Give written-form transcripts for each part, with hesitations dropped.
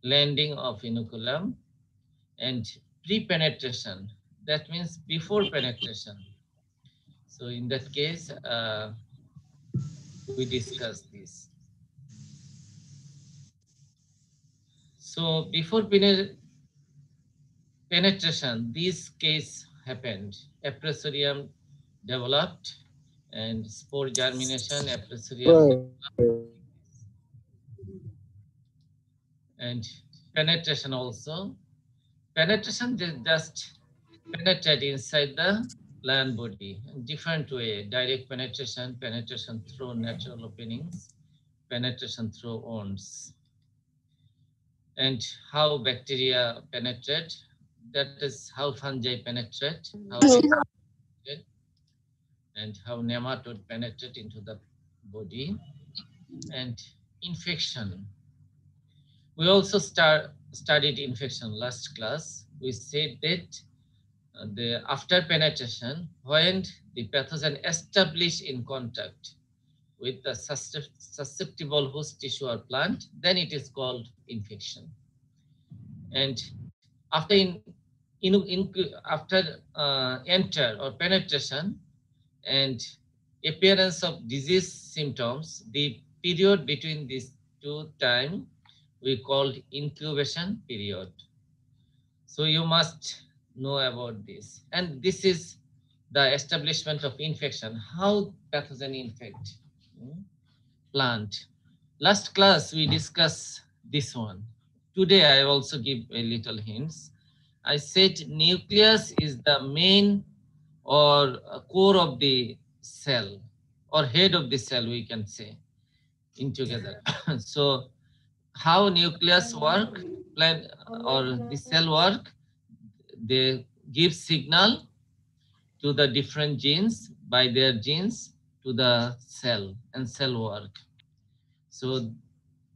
landing of inoculum, and pre-penetration. That means before penetration. So in that case, we discuss this. So before penetration, this case happened. Apresorium developed, and spore germination, apresorium developed, Right. and penetration also. Penetration just penetrate inside the plant body. Different way: direct penetration, penetration through natural openings, penetration through wounds. And how bacteria penetrate, that is how fungi penetrate, how penetrate, and how nematode penetrate into the body. And infection, we also studied infection last class. We said that the after penetration, when the pathogen establish in contact with the susceptible host tissue or plant, then it is called infection. And after after enter or penetration and appearance of disease symptoms, the period between these two time we called incubation period. So you must know about this. And this is the establishment of infection, how pathogen infect plant. Last class we discussed this one. Today I also give a little hints. I said nucleus is the main or core of the cell or head of the cell, we can say in together. So how nucleus work, plant or the cell work, they give signal to the different genes by their genes to the cell and cell work. So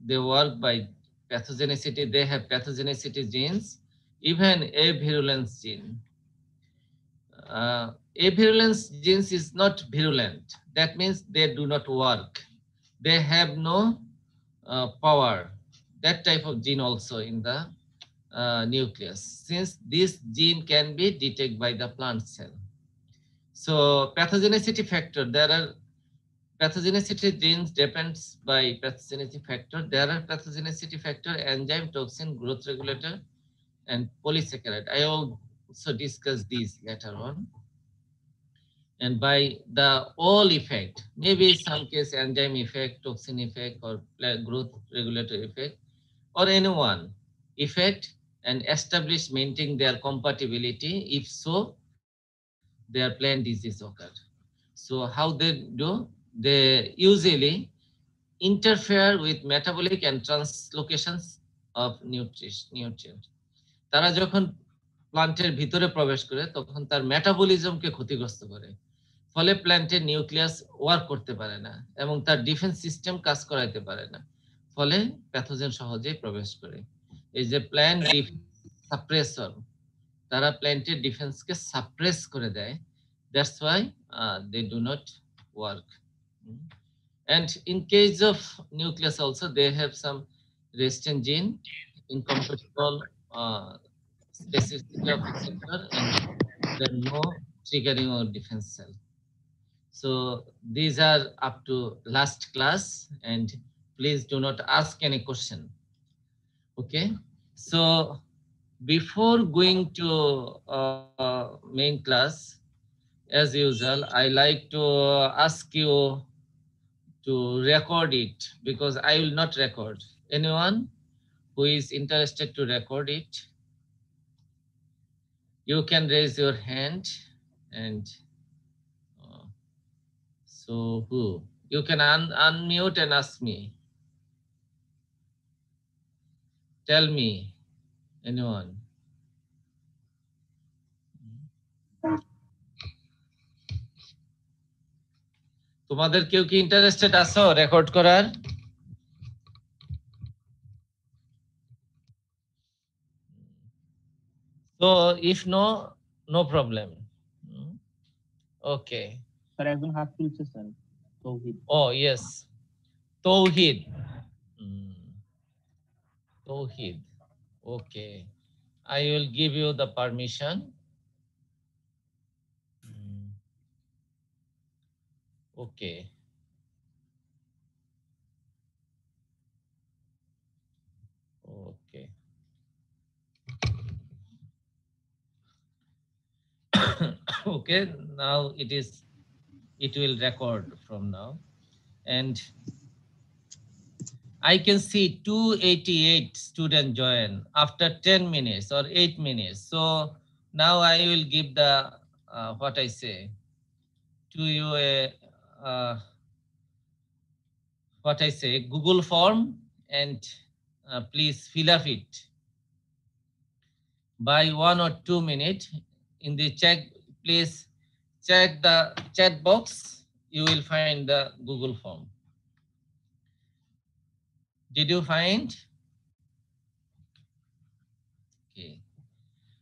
they work by pathogenicity. They have pathogenicity genes, even a virulence gene. A virulence genes is not virulent. That means they do not work. They have no power. That type of gene also in the nucleus, since this gene can be detected by the plant cell. So pathogenicity factor, there are pathogenicity genes depends by pathogenicity factor. There are pathogenicity factor, enzyme, toxin, growth regulator, and polysaccharide. I will also discuss these later on. And by the all effect, maybe some case enzyme effect, toxin effect, or growth regulator effect, or anyone effect and establish maintain their compatibility. If so, their plant disease occur. So how they do? They usually interfere with metabolic and translocations of nutrient. তারা যখন প্লান্টের ভিতরে প্রবেশ করে তখন তার মেটাবলিজমকে ক্ষতিগ্রস্ত করে, ফলে প্ল্যান্টের নিউক্লিয়াস ওয়ার্ক করতে পারে না এবং তার ডিফেন্স সিস্টেম কাজ করাইতে পারে না, ফলে প্যাথোজেন সহজেই প্রবেশ করে। এই যে প্ল্যান্ট সাপ্রেসর, তারা প্ল্যান্টের ডিফেন্সকে সাপ্রেস করে দেয়। That's why they do not work. And in case of nucleus also, they have some resistant gene, incompatible specificity of receptor, and there no triggering or defense cell. So these are up to last class, and please do not ask any question. Okay, so before going to main class, as usual, I like to ask you to record it, because I will not record. Anyone who is interested to record it, you can raise your hand. And so who? You can unmute and ask me. Tell me, anyone. তোমাদের কেউ কি interested আছো record করার? So if no, no problem. Okay. Sir একজন হাত তুলছে sir, Touhid. Oh yes, Tauhid. Tauhid. Okay, I will give you the permission. Okay. Okay. Okay, now it will record from now. And I can see 288 students join after 10 minutes or 8 minutes. So now I will give the, what I say, to you what I say, Google form, and please fill up it by 1 or 2 minutes. In the check, please check the chat box. You will find the Google form. Did you find? Okay.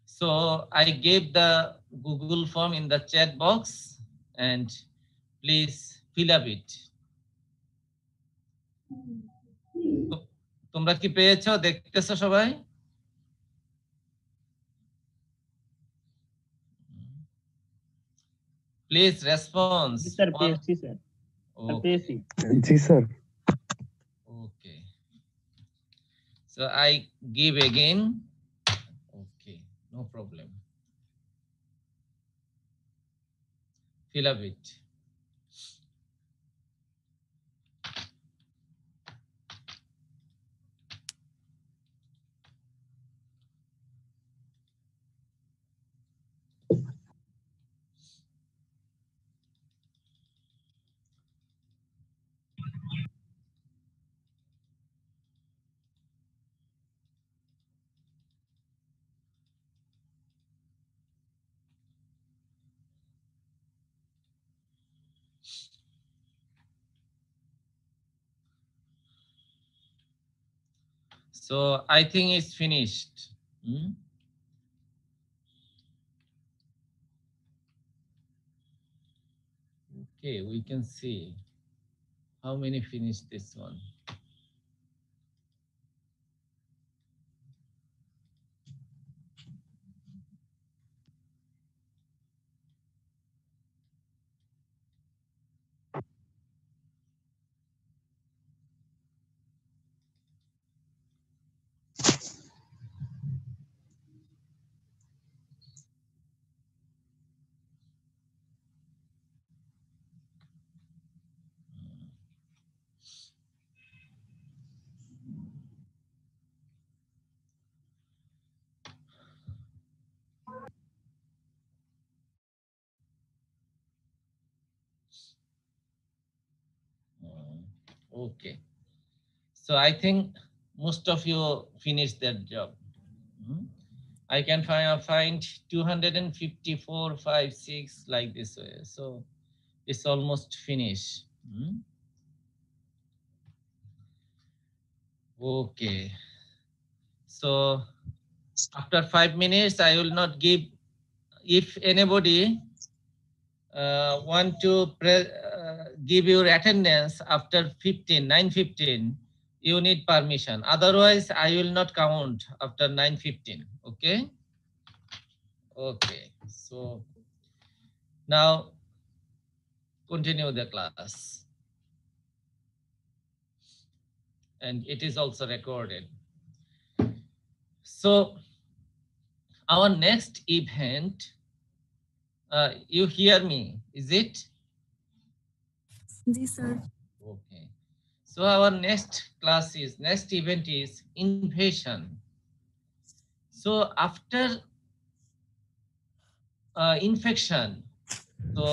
So I gave the Google form in the chat box, and please fill up it. তোমরা কি পেয়েছো? দেখতেছো সবাই? Please response. Yes, sir, PSC, sir. Okay. Ji sir. Okay. So I give again. Okay, no problem. Fill up it. So I think it's finished. Okay, we can see how many finished this one. Okay. So I think most of you finished that job. I can find 254, 5, 6 like this way. So it's almost finished. Okay. So after 5 minutes, I will not give. If anybody want to give your attendance after 9:15, you need permission. Otherwise, I will not count after 9:15. Okay. Okay. So now continue the class. And it is also recorded. So our next event, you hear me, is it? Yes, sir. Okay. So our next event is invasion. So after infection, so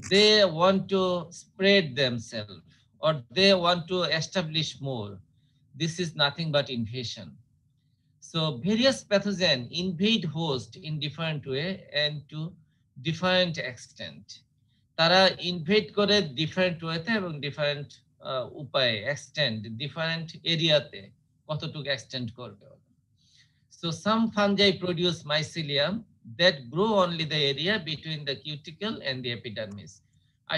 they want to spread themselves or they want to establish more. This is nothing but invasion. So various pathogens invade host in different way and to different extent. তারা invade করে different ওয়েতে এবং different উপায়ে extend different এরিয়াতে কতটুকু extend করবে। So some fungi produce mycelium that grow only the area between the cuticle and the epidermis. I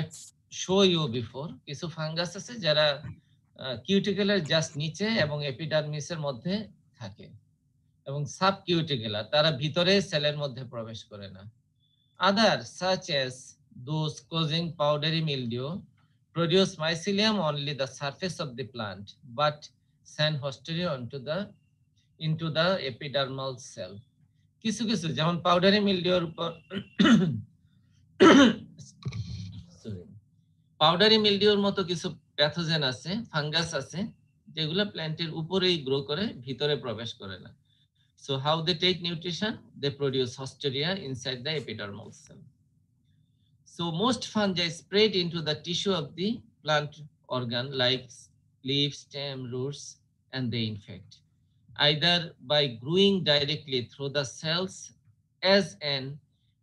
show you before কিছু fungus আছে যারা কিউটিকলের জাস্ট নিচে এবং এপিডার্মিসের মধ্যে থাকে। এবং সাবকিউটিকুলার, তারা ভিতরে সেলের মধ্যে প্রবেশ করে না। Others, such as those causing powdery mildew, produce mycelium only the surface of the plant, but send posterior into the epidermal cell. কিছু কিছু যেমন পাউডারি মিলডিওর উপর পাউডারি মিলডিওর মতো কিছু প্যাথোজেন আছে, ফাঙ্গাস আছে, যেগুলো প্ল্যান্টের উপরেই গ্রো করে, ভিতরে প্রবেশ করে না। So how they take nutrition? They produce hosteria inside the epidermal cell. So most fungi spread into the tissue of the plant organ like leaves, stem, roots, and they infect, either by growing directly through the cells as an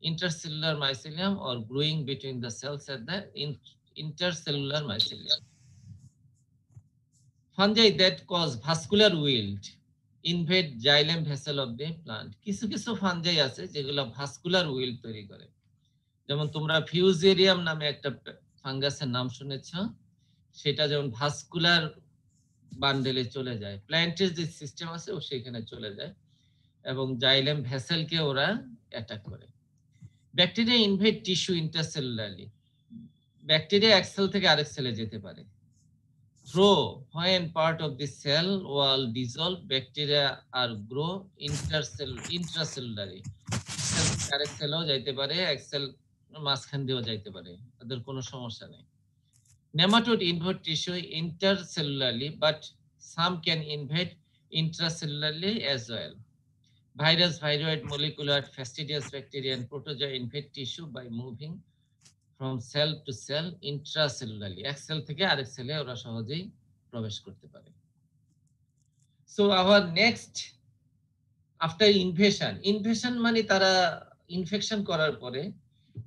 intercellular mycelium or growing between the cells at the intercellular mycelium. Fungi that cause vascular wilt invade xylem vessel of the plant. কিছু কিছু fungi আছে যেগুলো vascular wild তৈরি করে, যেমন তোমরা fusarium নামে একটা ফাঙ্গাসের নাম শুনেছ, সেটা যেমন ভাস্কুলার বান্ডেলে চলে যায়, প্ল্যান্টের যে সিস্টেম আছে ও সেখানে চলে যায় এবং জাইলেম ভেসেলকে ওরা অ্যাটাক করে। ব্যাকটেরিয়া ইনভেড টিস্যু ইন্টারসেলুলারলি, ব্যাকটেরিয়া এক সেল থেকে আরেক সেলে যেতে পারে। Through when part of the cell wall dissolve, bacteria are grow intracellularly. আরেক সেলও যাইতে পারে, এক সেল মাঝখান দিয়েও যাইতে পারে, তাদের কোনো সমস্যা নেই। Nematode invade tissue intercellularly, but some can invade intracellularly as well. Virus, viroid, molecular, fastidious bacteria, and protozoa invade tissue by moving from cell to cell intracellularly. এক সেল থেকে আরেক সেলে ওরা সহজেই প্রবেশ করতে পারে। So our next after invasion মানে তারা ইনফেকশন করার পরে,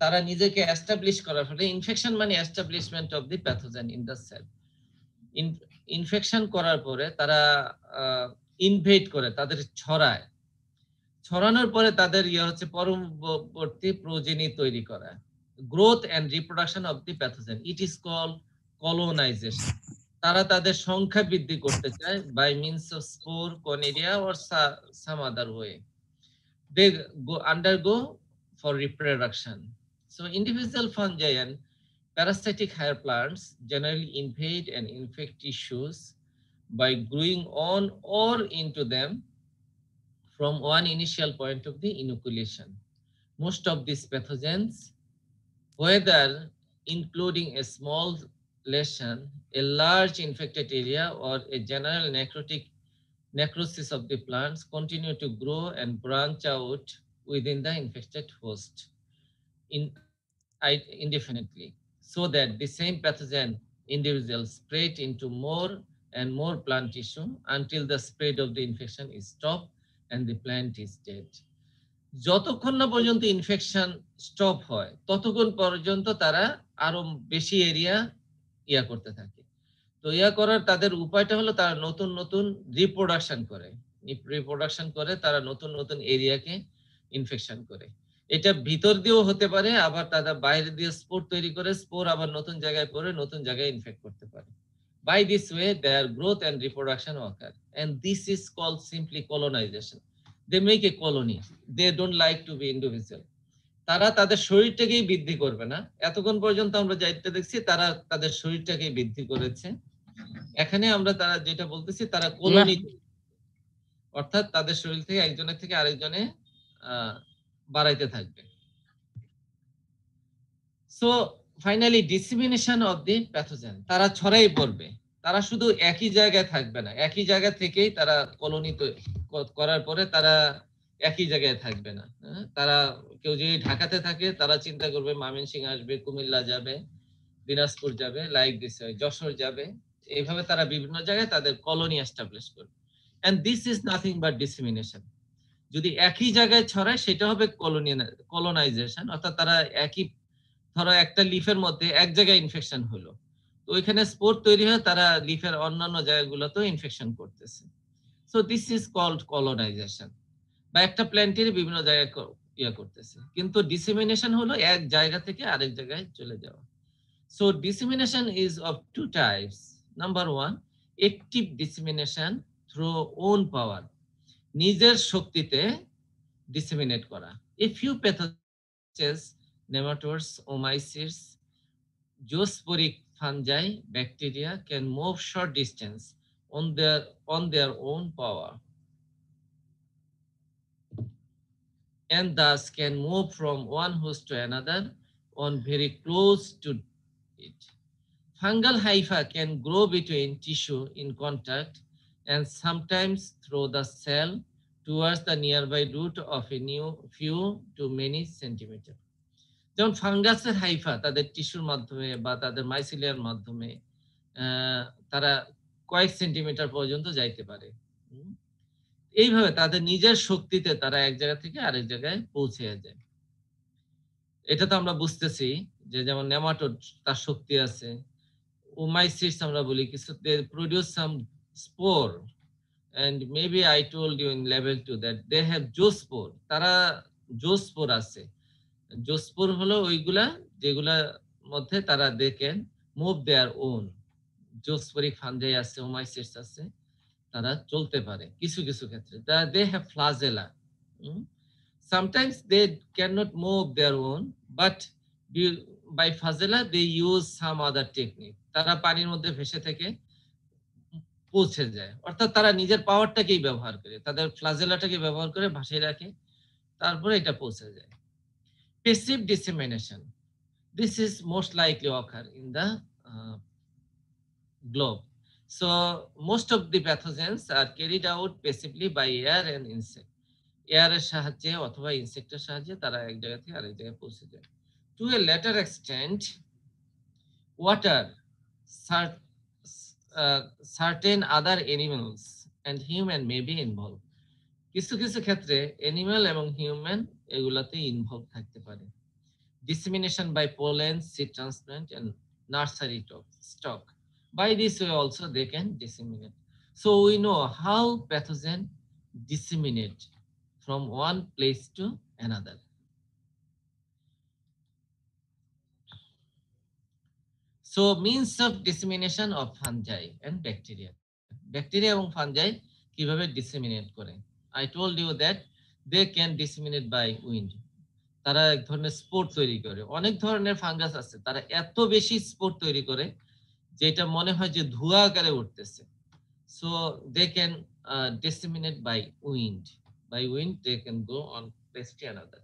তারা নিজেকে এস্টাবলিশ করার ফলে, ইনফেকশন মানে establishment of the pathogen in the cell. Infection করার পরে তারা ইনভেড করে, তাদের ছড়ায়, ছড়ানোর পরে তাদের হচ্ছে পরবর্তী প্রোজেনি তৈরি করা, growth and reproduction of the pathogen, it is called colonization. তারা তাদের সংখ্যা বৃদ্ধি করতে চায় by means of spore, conidia or some other way. They undergo for reproduction. So individual fungi and parasitic hair plants generally invade and infect tissues by growing on or into them from one initial point of the inoculation. Most of these pathogens, whether including a small lesion, a large infected area, or a general necrosis of the plants, continue to grow and branch out within the infected host indefinitely, so that the same pathogen individuals spread into more and more plant tissue until the spread of the infection is stopped and the plant is dead. যতক্ষণ না পর্যন্ত infection stop হয় ততক্ষণ পর্যন্ত তারা আরো বেশি area করতে থাকে। তো করার তাদের উপায়টা হলো তারা নতুন নতুন রিপ্রোডাকশন করে তারা নতুন নতুন এরিয়াকে ইনফেকশন করে। এটা ভিতর দিয়েও হতে পারে, আবার তারা বাইরে দিয়ে স্পোর তৈরি করে, স্পোর আবার নতুন জায়গায় পড়ে নতুন জায়গায় ইনফেক্ট করতে পারে। By this way, their growth and reproduction occur, and this is called simply colonization. They make a colony. They don't like to be individual. তারা তাদের শরীরটাকেই বৃদ্ধি করবে না। এতক্ষণ পর্যন্ত আমরা যেটা দেখছি তারা তাদের শরীরটাকেই বৃদ্ধি করেছে। এখানে আমরা তারা যেটা বলতেছি তারা কলোনি, অর্থাৎ তাদের শরীর থেকে একজনের থেকে আরেকজনে বাড়াইতে থাকবে। So finally dissemination of the pathogen, তারা ছড়াই পড়বে, তারা শুধু একই জায়গায় থাকবে না, একই জায়গা থেকেই তারা কলোনি করার পরে তারা একই জায়গায় থাকবে না। তারা কেউ যদি ঢাকাতে থাকে তারা চিন্তা করবে ময়মনসিংহ আসবে, কুমিল্লা যাবে, দিনাজপুর যাবে, লাইক দিস, যশোর যাবে, এইভাবে তারা বিভিন্ন জায়গায় তাদের কলোনি এস্টাবলিশ করবে। And this is nothing but dissemination. যদি একই জায়গায় ছড়ায় সেটা হবে কলোনাইজেশন, অর্থাৎ তারা একই, ধরো একটা লিফের মধ্যে এক জায়গায় ইনফেকশন হলো, তো ওইখানে স্পোর তৈরি হয়ে তারা লিফের অন্যান্য জায়গাগুলোতেও ইনফেকশন করতেছে। So this is called colonisation. বা একটা প্ল্যান্টের বিভিন্ন জায়গায় করতেছে, কিন্তু ডিসেমিনেশন হলো এক জায়গা থেকে আরেক জায়গায় চলে যাওয়া। So dissemination is of two types. Number one, active dissemination through own power. নিজের শক্তিতে ডিসেমিনেট করা। A few pathogens, nematodes, oomycetes, zoosporic fungi, bacteria can move short distance on their own power, and thus can move from one host to another on very close to it. Fungal hypha can grow between tissue in contact and sometimes through the cell towards the nearby root of a new few to many centimeter. যেমন ফাঙ্গাসের Haifa তাদের টিস্যুর মাধ্যমে বা তাদের মাইসিলিয়ার মাধ্যমে তারা কয়েক centimetre পর্যন্ত যাইতে পারে। এইভাবে তাদের নিজের শক্তিতে তারা এক জায়গা থেকে আরেক জায়গায় পৌঁছে যায়। এটা তো আমরা বুঝতেছি যে যেমন নেমাটোড তার শক্তি আছে, ওমাইসিটস আমরা বলি কিছু they produce some spore, and maybe I told you in level 2 that they have জোস্পোর, তারা জোস্পোর আছে। জোস্পোর হলো ওইগুলা যেগুলা মধ্যে তারা they can move their own, zoosporic fungi আছে, ওমাইসিটস আছে, তারা চলতে পারে কিছু কিছু ক্ষেত্রে। they have flagella. Sometimes they cannot move their own, but by flagella they use some other technique. তারা পানির মধ্যে ভেসে থেকে পৌঁছে যায়, অর্থাৎ তারা নিজের পাওয়ারটাকেই ব্যবহার করে, তাদের ফ্লাজেলাটাকে ব্যবহার করে ভাসিয়ে রাখে, তারপরে এটা পৌঁছে যায়। Passive dissemination. This is most likely occur in the globe. So most of the pathogens are carried out passively by air and insect. এয়ারের সাহায্যে অথবা ইনসেক্টের সাহায্যে তারা এক জায়গা থেকে আরেক জায়গায় পৌঁছে যায়। To a later extent, water, certain other animals and human may be involved. কিছু কিছু ক্ষেত্রে অ্যানিমাল এবং হিউম্যান এগুলাতে ইনভলভ থাকতে পারে। Dissemination by pollen, seed transplant and nursery stock. By this way also they can disseminate. So we know how pathogen disseminate from one place to another. So means of dissemination of fungi and bacteria. Bacteria এবং fungi কিভাবে disseminate করে? I told you that they can disseminate by wind. তারা এক ধরনের spore তৈরি করে। অনেক ধরনের ফাঙ্গাস আছে, তারা এত বেশি স্পোর তৈরি করে যেটা মনে হয় যে ধোঁয়া আকারে উঠতেছে। So they can disseminate by wind. By wind they can go on place to another.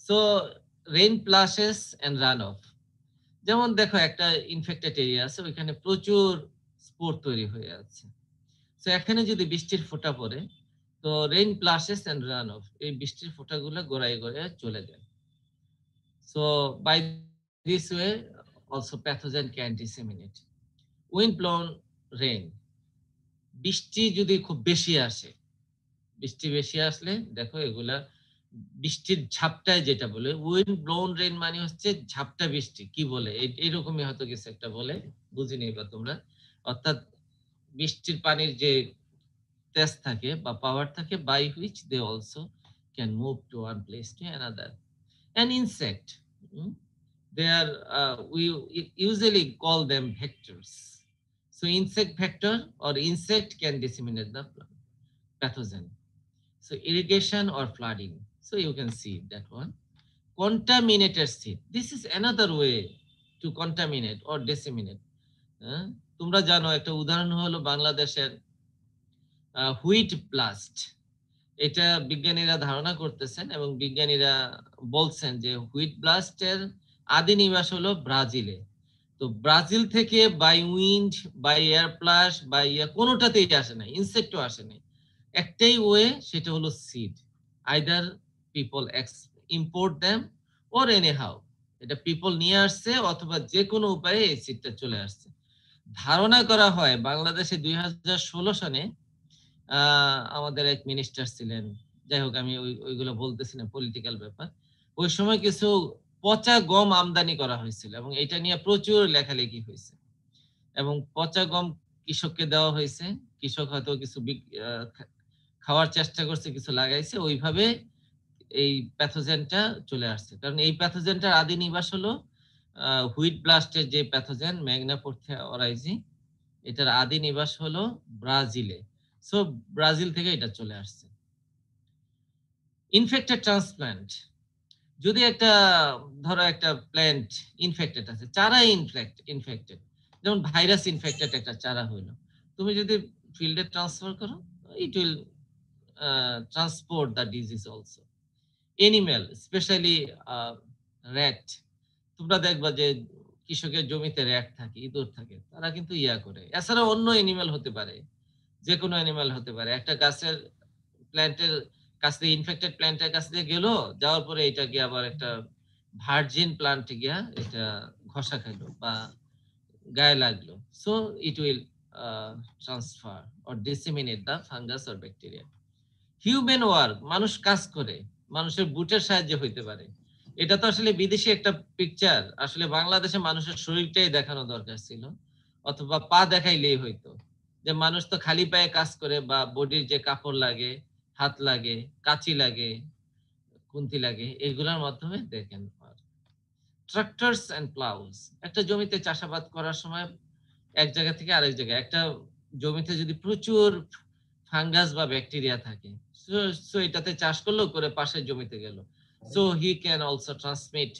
So rain plushes and runoff. যেমন দেখো একটা ইনফেক্টেড এরিয়া আছে, ওইখানে প্রচুর স্পোর তৈরি হয়ে আছে। তো এখানে যদি বৃষ্টির ফোঁটা পড়ে, তো রেইন প্লাসেস এন্ড রান অফ, এই বৃষ্টির ফোঁটাগুলো গড়ায় গড়ায় চলে যায়। So by this way also pathogen can disseminate. Wind blown rain, বৃষ্টি যদি খুব বেশি আসে, বৃষ্টি বেশি আসলে দেখো এগুলা বৃষ্টির ঝাপটায় যেটা বলে, উইন্ড ব্লোন রেইন মানে হচ্ছে ঝাপটা বৃষ্টি, কি বলে এইরকমই হয়তো কিছু একটা বলে, বুঝিনি বা তোমরা। অর্থাৎ বৃষ্টির পানির যে তেজ থাকে বা পাওয়ার থাকে, by which they also can move to one place to another. An insect, they are we usually call them vectors. So insect vector or insect can disseminate the pathogen. So irrigation or flooding. So you can see that one. Contaminated seed. This is another way to contaminate or disseminate. তোমরা জানো একটা উদাহরণ হলো বাংলাদেশের wheat blast. এটা বিজ্ঞানীরা ধারণা করতেছেন এবং বিজ্ঞানীরা বলছেন যে হুইট ব্লাস্টের আদি নিবাস হলো ব্রাজিলে। তো ব্রাজিল থেকে by wind, by air plus, by কোনোটাতেই আসে না, ইনসেক্টও আসে না। একটাই ওয়ে, সেটা হলো seed. Either people import them or anyhow, এটা পিপল নিয়ে আসছে অথবা যে কোনো উপায়ে এই সিডটা চলে আসছে। ধারণা করা হয় বাংলাদেশে 2016 সনে আমাদের এক মিনিস্টার ছিলেন, যাই হোক আমি ওইগুলো বলতেছি না, পলিটিক্যাল ব্যাপার। ওই সময় কিছু পচা গম আমদানি করা হয়েছিল এবং এটা নিয়ে প্রচুর লেখালেখি হয়েছে এবং পচা গম কৃষককে দেওয়া হয়েছে। কৃষক হয়তো কিছু খাওয়ার চেষ্টা করছে, কিছু লাগাইছে, ওইভাবে এই প্যাথোজেনটা চলে আসছে। কারণ এই প্যাথোজেনটার আদি নিবাস হলো হুইট ব্লাস্টের যে প্যাথোজেন ম্যাগনাপোর্থিয়া অরাইজি, এটার আদি নিবাস হলো ব্রাজিলে। সো ব্রাজিল থেকে এটা চলে আসছে। ইনফেক্টেড ট্রান্সপ্লান্ট, যদি একটা ধরো একটা প্ল্যান্ট ইনফেক্টেড আছে, চারা ইনফেক্টেড, যেমন ভাইরাস ইনফেক্টেড একটা চারা হইলো, তুমি যদি ফিল্ডে ট্রান্সফার করো, it will transport the disease also. Animal, specially rat, তোমরা দেখবা যে কৃষকের জমিতে র্যাট থাকে, ইঁদুর থাকে, তারা কিন্তু ইয়া করে। এছাড়া অন্য এনিম্যাল হতে পারে, যে কোনো অ্যানিমাল হতে পারে, একটা গাছের প্ল্যান্টের কাছ থেকে, ইনফেক্টেড প্ল্যান্টের কাছ থেকে গেল, যাওয়ার পরে এটা গিয়ে আবার একটা ভার্জিন প্লান্টে গিয়া এটা ঘষা খাইলো বা গায়ে লাগলো, so it will transfer or disseminate the fungus or bacteria. Human work, মানুষ কাজ করে, মানুষের বুটের সাহায্যে হইতে পারে। এটা তো আসলে বিদেশি একটা পিকচার, আসলে বাংলাদেশে মানুষের শরীরটাই দেখানো দরকার ছিল, অথবা পা দেখাইলেই হইতো, যে মানুষ তো খালি পায়ে কাজ করে, বা বডির যে কাপড় লাগে, হাত লাগে, কাঁচি লাগে, খুন্তি লাগে, এগুলোর মাধ্যমে দেখেন। ট্রাক্টরস এন্ড প্লাউস, একটা জমিতে চাষাবাদ করার সময় এক জায়গা থেকে আরেক জায়গায়, একটা জমিতে যদি প্রচুর ফাঙ্গাস বা ব্যাকটেরিয়া থাকে, সো এটাতে চাষ করলো, করে পাশের জমিতে গেল, so he can also transmit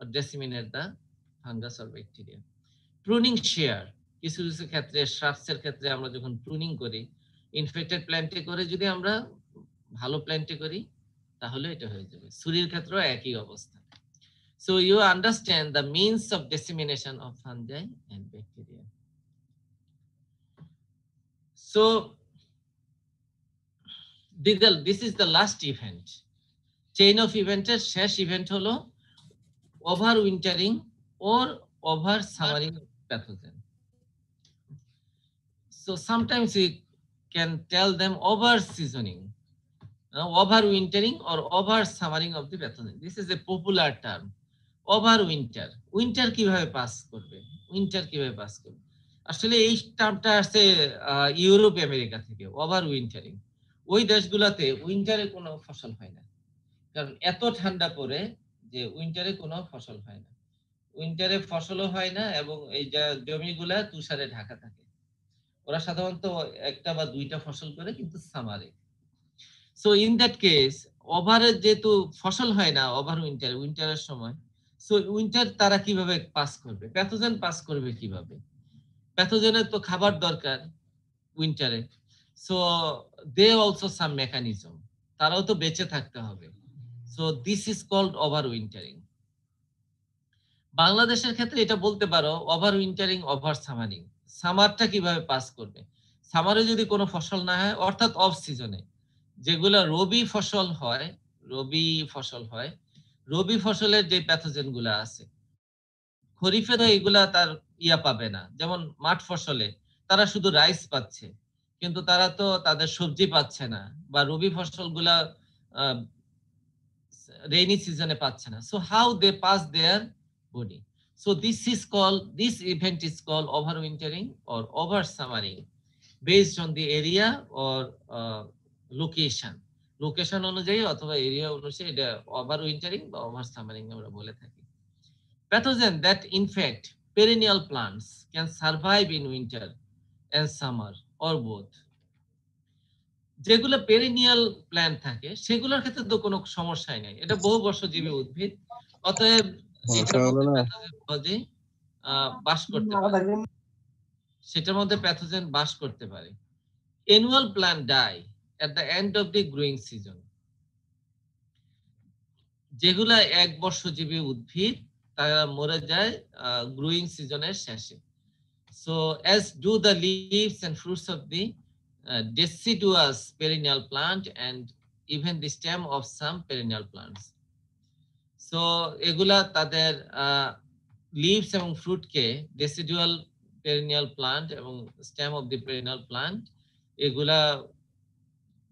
or disseminate the fungus or bacteria. Pruning share, কিছু কিছু ক্ষেত্রে শ্রাবসের ক্ষেত্রে আমরা যখন প্রুনিং করি, ইনফেক্টেড প্ল্যান্টে করে যদি আমরা ভালো প্ল্যান্টে করি, তাহলে এটা হয়ে যাবে। ছুরির ক্ষেত্রেও একই অবস্থা। So you understand the means of dissemination of fungi and bacteria. So this is the last event. Chain of event-এর শেষ ইভেন্ট হলো over wintering or over summering pathogen. So sometimes we can tell them over seasoning, over wintering or over summering of the pathogen. This is a popular term. Over winter, winter কিভাবে pass করবে, winter কিভাবে pass করবে, আসলে এই টার্মটা আসছে Europe America থেকে। Over wintering, ওই দেশগুলোতে উইন্টারে কোনো ফসল হয় না, কারণ এত ঠান্ডা পড়ে যে উইন্টারে কোনো ফসল হয় না, উইন্টারে ফসলও হয় না, এবং এই যে জমিগুলা তুষারে ঢাকা থাকে। ওরা সাধারণত একটা বা দুইটা ফসল করে, কিন্তু সামারে। সো ইন দ্যাট কেস, ওভারে যেহেতু ফসল হয় না, ওভার উইন্টারের সময়, সো উইন্টার তারা কিভাবে পাস করবে, প্যাথোজেন পাস করবে কিভাবে, প্যাথোজেনের তো খাবার দরকার উইন্টারে। So they also some mechanism, তারাও তো বেঁচে থাকতে হবে। So this is called overwintering. বাংলাদেশের ক্ষেত্রে এটা বলতে পারো ওভার উইন্টারিং, ওভার সামারিং। সামারটা কিভাবে পাস করবে, সামারে যদি কোনো ফসল না হয়, অর্থাৎ অফ সিজনে যেগুলো রবি ফসল হয়, রবি ফসল হয়, রবি ফসলের যে প্যাথোজেন গুলা আছে, খরিফে তো এগুলা তার ইয়া পাবে না। যেমন মাঠ ফসলে তারা শুধু রাইস পাচ্ছে, কিন্তু তারা তো তাদের সবজি পাচ্ছে না, বা রবি ফসলগুলা রেইনি সিজনে পাচ্ছে না। So how they pass their body, so this event is called overwintering or over summering based on the area or location, location অনুযায়ী অথবা এরিয়া অনুযায়ী এটা ওভার উইন্টারিং বা ওভার সামারিং আমরা বলে থাকি। Pathogen that infect perennial plants can survive in winter and summer or both. যেগুলো perineal plant থাকে, সেগুলোর ক্ষেত্রে তো কোনো সমস্যাই নাই, এটা বহু বর্ষজীবী উদ্ভিদ, অতএব এটার মধ্যে প্যাথোজেন সহজেই বাস করতে পারে, সেটার মধ্যে প্যাথোজেন বাস করতে পারে। Annual plant die at the end of the growing season. যেগুলা এক বর্ষজীবী উদ্ভিদ, তারা মরে যায় গ্রোয়িং সিজনের শেষে। So as do the leaves and fruits of the deciduous perennial plant and even the stem of some perennial plants. So এগুলা তাদের লিভস এবং ফ্রুটকে decidual perennial plant এবং stem of the perennial plant এগুলা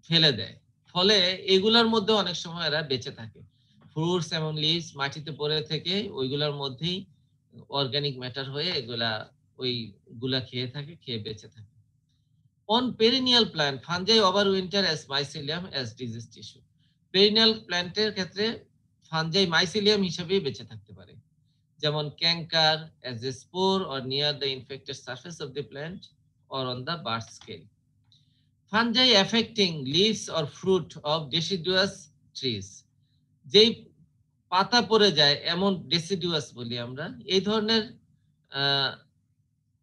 ফেলে দেয়, ফলে এগুলার মধ্যে অনেক সময় এরা বেঁচে থাকে। ফ্রুটস এবং লিভস মাটিতে পড়ে থেকে ওইগুলার মধ্যেই অর্গানিক ম্যাটার হয়ে এগুলা ওইগুলা খেয়ে থাকে, খেয়ে বেঁচে থাকে। On perennial plant, fungi overwinter as mycelium as disease tissue. Perennial প্ল্যান্টের ক্ষেত্রে ফাঞ্জাই মাইসিলিয়াম হিসেবেই বেঁচে থাকতে পারে, যেমন ক্যাঙ্কার as a spore or near the infected surface of the plant or on the bud scale. Fungi affecting leaves or fruit of deciduous trees. যেই পাতা পড়ে যায় এমন deciduous বলি আমরা, এই ধরনের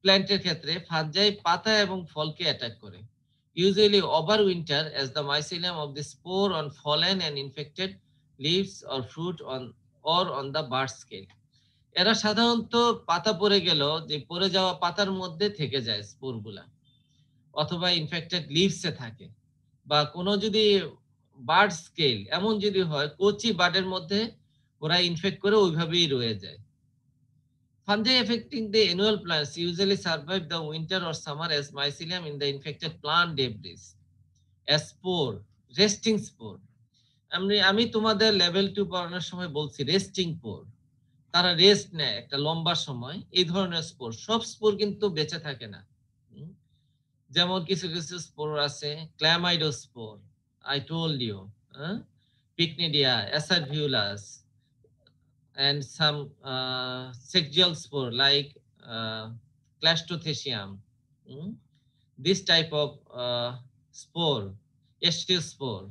প্ল্যান্টের ক্ষেত্রে ফাঞ্জাই পাতা এবং ফলকে অ্যাটাক করে। Usually overwinter as the mycelium of the spore on fallen and infected leaves or fruit on the bud scale. এরা সাধারণত পাতা পড়ে গেল যে পড়ে যাওয়া পাতার মধ্যে থেকে যায় স্পোরগুলা, অথবা ইনফেক্টেড লিভসে থাকে, বা কোনো যদি বার্ড স্কেল এমন যদি হয় কচি বার্ডের মধ্যে ওরা ইনফেক্ট করে ওইভাবেই রয়ে যায়। Fungi affecting the annual plants usually survive the winter or summer as mycelium in the infected plant debris, as spore, resting spore. আমি তোমাদের লেভেল 2 পড়ানোর সময় বলছি রেস্টিং স্পোর, তারা রেস্ট নেয় একটা লম্বা সময়। এই ধরনের স্পোর, সব স্পোর কিন্তু বেঁচে থাকে না। যেমন কিছু কিছু স্পোর আছে, chlamydospore, I told you, pycnidia, acervulus, and some sexual spore like Clastothecium. This type of spore, Estiospore,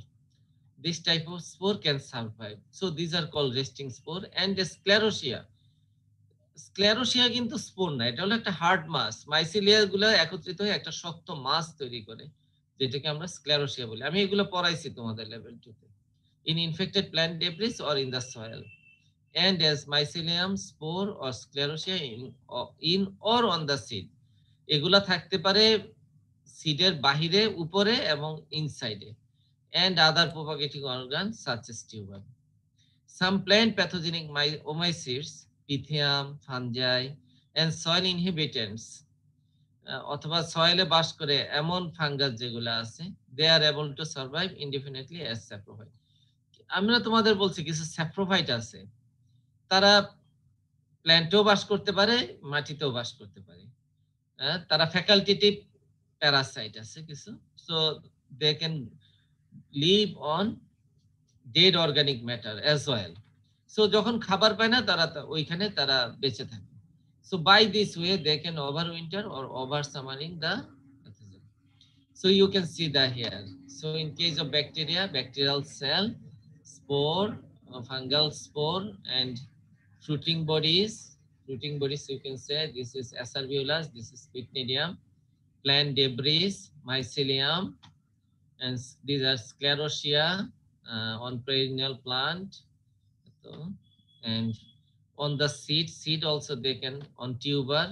this type of spore can survive. So these are called resting spore. And the Sclerotia. Sclerotia কিন্তু spore না, এটা হলো একটা hard মাস। মাইসিলিয়া গুলো একত্রিত হয়ে একটা শক্ত মাস তৈরি করে, যেটাকে আমরা স্ক্লেরোসিয়া বলি। আমি এগুলো পড়াইছি তোমাদের লেভেল 2 তে, in infected plant debris or in the soil. And as mycelium, spore or sclerotia in or on the seed. এগুলা থাকতে পারে সিডের বাহিরে, উপরে এবং ইনসাইডে। And other propagating organs such as tuber. Some plant pathogenic oomycetes, pythium, fungi and soil inhabitants অথবা সয়েলে বাস করে এমন fungus যেগুলো আছে, they are able to survive indefinitely as saprophyte. আমরা তোমাদের বলছি কিছু স্যাপ্রোফাইট আছে, তারা প্ল্যান্টেও বাস করতে পারে, মাটিতেও বাস করতে পারে। তারা ফ্যাকাল্টেটিভ প্যারাসাইট আছে কিছু, so they can live on dead organic matter as well. So যখন খাবার পায় না তারা ওইখানে তারা বেঁচে থাকে। So by this way they can overwinter or oversummering the pathogen. So you can see that here. So in case of bacteria, bacterial cell, spore, fungal spore, and fruiting bodies, you can say this is Acerbiolus, this is Pycnidium, plant debris, mycelium, and these are Sclerotia on perennial plant, and on the seed also they can on tuber.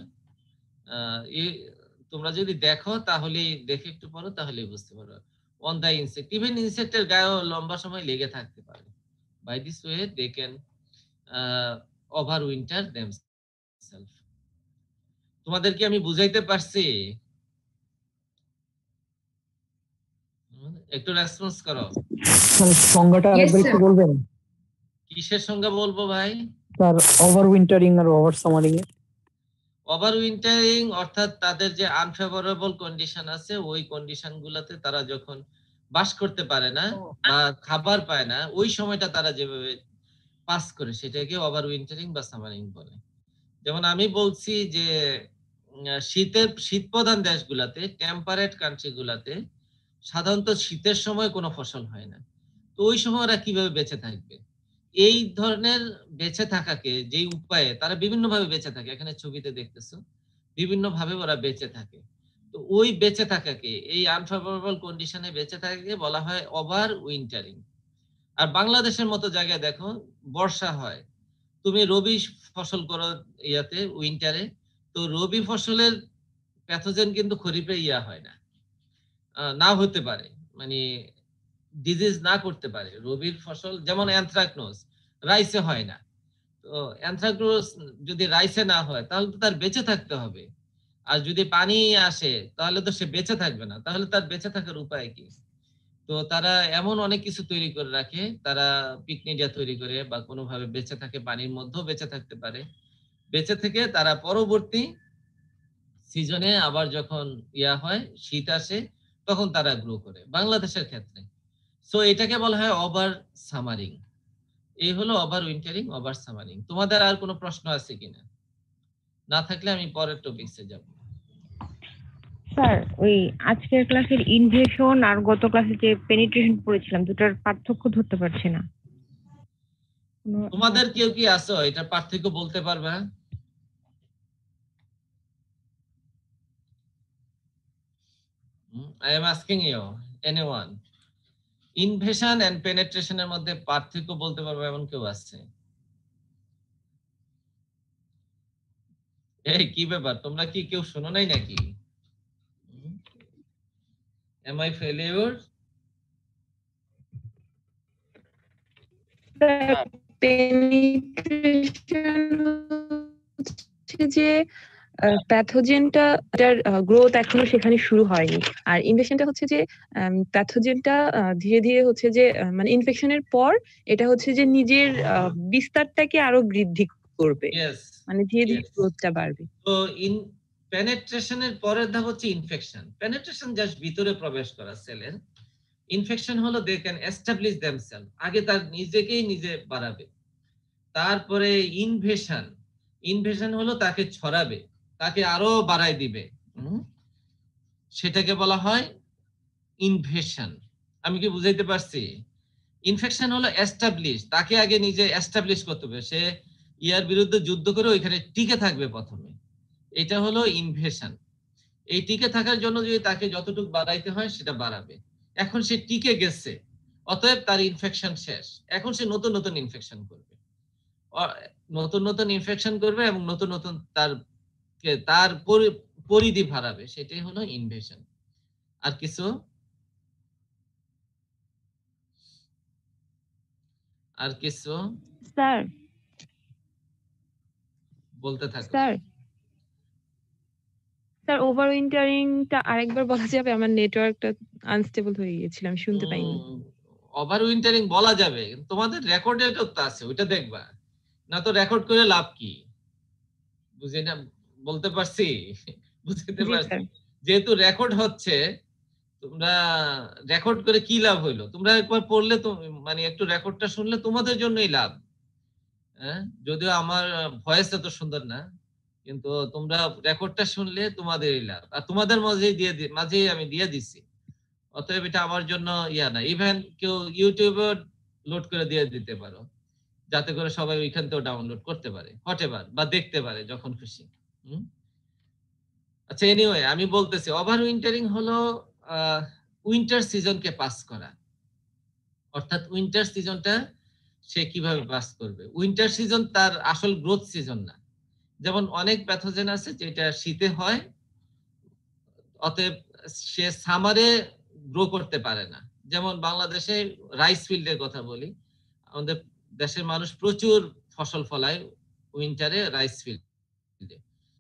তোমরা যদি দেখো তাহলে দেখে একটু পড়ো তাহলেই বুঝতে পারো। on the insect, even ইনসেক্টের গায়ে লম্বা সময় লেগে থাকতে পারে। by this way they can overwinter themselves. তোমাদেরকে আমি বুঝাইতে পারছি? একটু রেসপন্স করো। সংজ্ঞাটা আরেকবার একটু বলবেন? কিসের সংজ্ঞা বলবো ভাই? স্যার ওভারউইন্টারিং আর ওভার সামারিং এর। ওভারউইন্টারিং অর্থাৎ তাদের যে আনফেভারেবল কন্ডিশন আছে, ওই কন্ডিশন গুলাতে তারা যখন বাস করতে পারে না বা খাবার পায় না, ওই সময়টা তারা যেভাবে পাস করে সেটাকে ওভারউইন্টারিং বা সামারিং বলে। যেমন আমি বলছি যে শীত প্রধান দেশগুলাতে, টেম্পারেট কান্ট্রি গুলাতে সাধারণত শীতের সময় কোনো ফসল হয় না, তো ওই সময় ওরা কিভাবে বেঁচে থাকবে? এই ধরনের বেঁচে থাকাকে যেই উপায়ে তারা বিভিন্ন ভাবে বেঁচে থাকে, এখানে ছবিতে দেখতেছো বিভিন্ন ভাবে ওরা বেঁচে থাকে, তো ওই বেঁচে থাকাকে, এই আনফেভারেবল কন্ডিশনে বেঁচে থাকাকে বলা হয় ওভার উইন্টারিং। আর বাংলাদেশের মতো জায়গায় দেখো বর্ষা হয়, তুমি রবি ফসল করো ইয়াতে উইন্টারে, তো রবি ফসলের প্যাথোজেন কিন্তু খরিফে হয় না, না হতে পারে, মানে ডিজিজ না করতে পারে। রবির ফসল যেমন অ্যানথ্রাকনোজ রাইসে হয় না, তো অ্যানথ্রাকনোজ যদি রাইসে না হয় তাহলে তো তার বেঁচে থাকতে হবে, আর যদি পানি আসে তাহলে তো সে বেঁচে থাকবে না, তাহলে তার বেঁচে থাকার উপায় কি? তো তারা এমন অনেক কিছু তৈরি করে রাখে, তারা পিকনিডিয়া তৈরি করে বা কোনোভাবে বেঁচে থাকে, পানির মধ্যেও বেঁচে থাকতে পারে, বেঁচে থেকে তারা পরবর্তী সিজনে আবার যখন হয় শীত আসে তখন তারা গ্রো করে, বাংলাদেশের ক্ষেত্রে। সো এটাকে বলা হয় ওভার সামারিং। এই হলো ওভার উইন্টারিং, ওভার সামারিং। তোমাদের আর কোনো প্রশ্ন আছে কিনা? না থাকলে আমি পরের টপিকসে যাব। স্যার ওই আজকের ক্লাসের ইনভেশন আর গত ক্লাসে যে পেনিট্রেশন পড়েছিলাম দুটার পার্থক্য ধরতে পারছি না। তোমাদের কেউ কি আছো এটা পার্থক্য বলতে পারবে? I am asking you, anyone? Invasion and পেনিট্রেশনের মধ্যে পার্থক্য বলতে পারবে এমন কেউ আছে? এই কি ব্যাপার, তোমরা কি কেউ শোনো নাই নাকি? Am I failure? পেনিট্রেশন হচ্ছে যে প্যাথোজেনটা তার গ্রোথ এখনো সেখানে শুরু হয়নি, আর ইনভেশনটা হচ্ছে যে প্যাথোজেনটা ধীরে ধীরে হচ্ছে যে মানে ইনফেকশনের পর এটা হচ্ছে যে নিজের বিস্তারটাকে আরো বৃদ্ধি করবে, Yes. মানে ধীরে ধীরে Yes. গ্রোথটা বাড়বে। তো পেনিট্রেশনের পরের ধাপ হচ্ছে ইনফেকশন। পেনিট্রেশন জাস্ট ভিতরে প্রবেশ করা সেলের। ইনফেকশন হলো দে ক্যান এস্টাবলিশ দেমসেলফ, আগে তার নিজেকেই নিজে বাড়াবে। তারপরে ইনভেশন, ইনভেশন হলো তাকে ছড়াবে, তাকে আরো বাড়ায় দিবে, সেটাকে বলা হয় ইনভেশন। আমি কি বুঝাইতে পারছি? ইনফেকশন হলো এস্টাবলিশ, তাকে আগে নিজে এস্টাবলিশ করতে হবে, সে ইয়ার বিরুদ্ধে যুদ্ধ করে ওইখানে টিকে থাকবে প্রথমে, এটা হলো ইনভেশন। এই টিকে থাকার জন্য যদি তাকে যতটুকু বাড়াইতে হয় সেটা বাড়াবে। এখন সে টিকে গেছে, অতএব তার ইনফেকশন শেষ, এখন সে নতুন নতুন ইনফেকশন করবে, নতুন নতুন ইনফেকশন করবে এবং নতুন নতুন তার পরিধি বাড়াবে, সেটাই হলো ইনভেশন। আর কিছু? আর কিছু স্যার বলতে থাকো। স্যার ওভার উইন্টারিংটা আরেকবার বলা যাবে? আমার নেটওয়ার্কটা আনস্টেবল হয়ে গিয়েছিল, আমি শুনতে পাইনি। ওভার উইন্টারিং বলা যাবে, তোমাদের রেকর্ডের তো আছে, ওইটা দেখবা, না তো রেকর্ড করে লাভ কি? বুঝি না, বলতে পারছি? বুঝতে পারছি? যেহেতু রেকর্ড হচ্ছে, তোমরা রেকর্ড করে কি লাভ হইলো? তোমরা একবার পড়লে তো মানে একটু রেকর্ডটা শুনলে তোমাদের জন্যই লাভ। হ্যাঁ, যদিও আমার ভয়েস এত সুন্দর না, কিন্তু তোমরা রেকর্ডটা শুনলে তোমাদেরই লাভ, আর তোমাদের মাঝেই আমি দিয়ে দিছি। অতএব এটা আমার জন্য ইয়া না, ইভেন কেউ ইউটিউবে লোড করে দিয়ে দিতে পারো, যাতে করে সবাই ওইখান থেকেও ডাউনলোড করতে পারে, হটেবার বা দেখতে পারে যখন খুশি। আচ্ছা, এনিওয়ে আমি বলতেছি, ওভার উইন্টারিং হলো উইন্টার সিজনকে পাস করা, অর্থাৎ উইন্টার সিজনটা সে কিভাবে পাস করবে। উইন্টার সিজন তার আসল গ্রোথ সিজন না, যেমন অনেক প্যাথোজেন আছে যেটা শীতে হয়, অতএব সে সামারে গ্রো করতে পারে না। যেমন বাংলাদেশে রাইস ফিল্ডের কথা বলি, আমাদের দেশের মানুষ প্রচুর ফসল ফলায় উইন্টারে রাইস ফিল্ডে।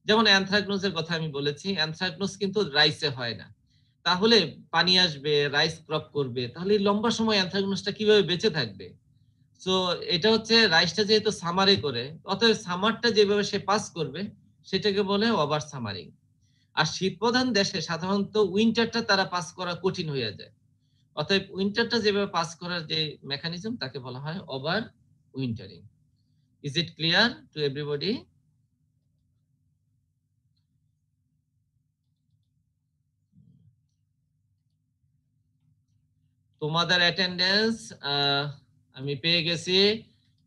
যেমন অ্যানথ্রাকনোজের কথা আমি বলেছি, অ্যানথ্রাকনোজ কিন্তু রাইসে হয় না, তাহলে পানি আসবে, রাইস ক্রপ করবে, তাহলে লম্বা সময় অ্যানথ্রাকনোজটা কিভাবে বেঁচে থাকবে? সো এটা হচ্ছে রাইসটা যেহেতু সামারে করে, অতএব সামারটা যেভাবে সে পাস করবে সেটাকে বলে ওভার সামারিং। আর শীত প্রধান দেশে সাধারণত উইন্টারটা তারা পাস করা কঠিন হয়ে যায়, অতএব উইন্টারটা যেভাবে পাস করার যে মেকানিজম তাকে বলা হয় over wintering. Is it clear to everybody? তোমাদের অ্যাটেন্ডেন্স আমি পেয়ে গেছি